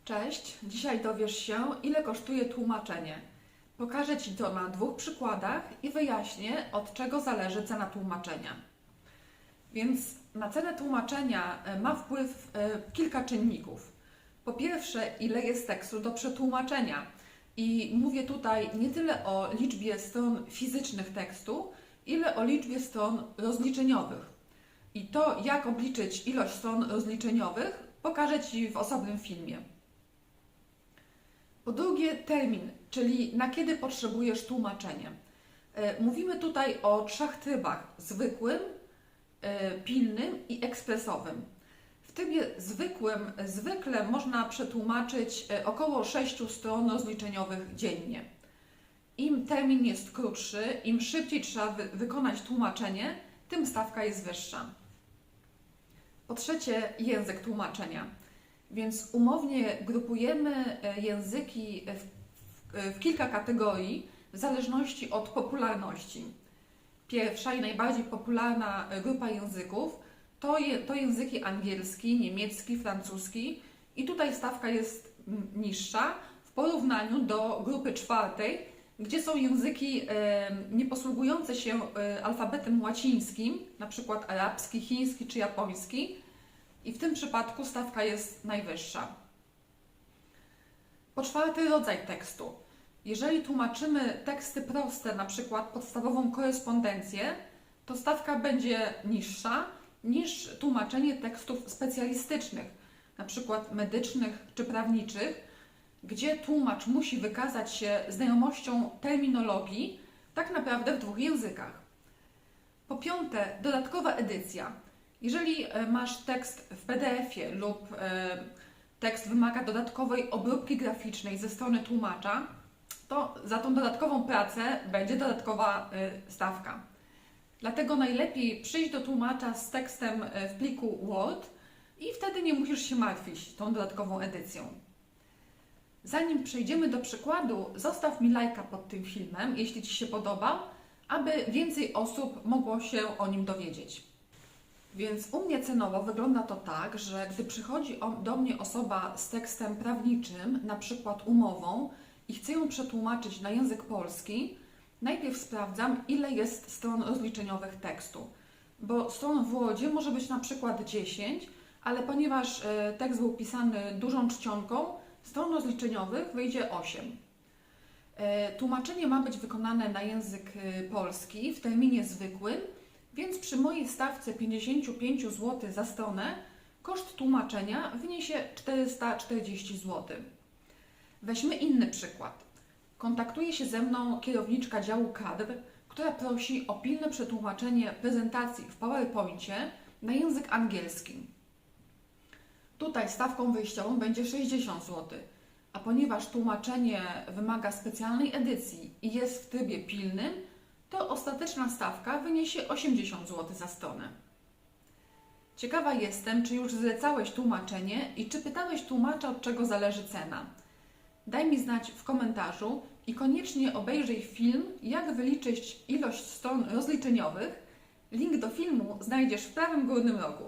Cześć, dzisiaj dowiesz się, ile kosztuje tłumaczenie. Pokażę Ci to na dwóch przykładach i wyjaśnię, od czego zależy cena tłumaczenia. Więc na cenę tłumaczenia ma wpływ kilka czynników. Po pierwsze, ile jest tekstu do przetłumaczenia. I mówię tutaj nie tyle o liczbie stron fizycznych tekstu, ile o liczbie stron rozliczeniowych. I to, jak obliczyć ilość stron rozliczeniowych, pokażę Ci w osobnym filmie. Po drugie, termin, czyli na kiedy potrzebujesz tłumaczenia. Mówimy tutaj o trzech trybach: zwykłym, pilnym i ekspresowym. W trybie zwykłym zwykle można przetłumaczyć około 6 stron rozliczeniowych dziennie. Im termin jest krótszy, im szybciej trzeba wykonać tłumaczenie, tym stawka jest wyższa. Po trzecie, język tłumaczenia. Więc umownie grupujemy języki w kilka kategorii w zależności od popularności. Pierwsza i najbardziej popularna grupa języków to języki angielski, niemiecki, francuski i tutaj stawka jest niższa w porównaniu do grupy czwartej, gdzie są języki nie posługujące się alfabetem łacińskim, na przykład arabski, chiński czy japoński. I w tym przypadku stawka jest najwyższa. Po czwarte, rodzaj tekstu. Jeżeli tłumaczymy teksty proste, na przykład podstawową korespondencję, to stawka będzie niższa niż tłumaczenie tekstów specjalistycznych, na przykład medycznych czy prawniczych, gdzie tłumacz musi wykazać się znajomością terminologii tak naprawdę w dwóch językach. Po piąte, dodatkowa edycja. Jeżeli masz tekst w PDF-ie lub tekst wymaga dodatkowej obróbki graficznej ze strony tłumacza, to za tą dodatkową pracę będzie dodatkowa stawka. Dlatego najlepiej przyjść do tłumacza z tekstem w pliku Word i wtedy nie musisz się martwić tą dodatkową edycją. Zanim przejdziemy do przykładu, zostaw mi lajka pod tym filmem, jeśli Ci się podobał, aby więcej osób mogło się o nim dowiedzieć. Więc u mnie cenowo wygląda to tak, że gdy przychodzi do mnie osoba z tekstem prawniczym, na przykład umową, i chcę ją przetłumaczyć na język polski, najpierw sprawdzam, ile jest stron rozliczeniowych tekstu. Bo stron w Wordzie może być na przykład 10, ale ponieważ tekst był pisany dużą czcionką, stron rozliczeniowych wyjdzie 8. Tłumaczenie ma być wykonane na język polski w terminie zwykłym, więc przy mojej stawce 55 zł za stronę koszt tłumaczenia wyniesie 440 zł. Weźmy inny przykład. Kontaktuje się ze mną kierowniczka działu kadr, która prosi o pilne przetłumaczenie prezentacji w PowerPoincie na język angielski. Tutaj stawką wyjściową będzie 60 zł, a ponieważ tłumaczenie wymaga specjalnej edycji i jest w trybie pilnym, to ostateczna stawka wyniesie 80 zł za stronę. Ciekawa jestem, czy już zlecałeś tłumaczenie i czy pytałeś tłumacza, od czego zależy cena. Daj mi znać w komentarzu i koniecznie obejrzyj film, jak wyliczyć ilość stron rozliczeniowych. Link do filmu znajdziesz w prawym górnym rogu.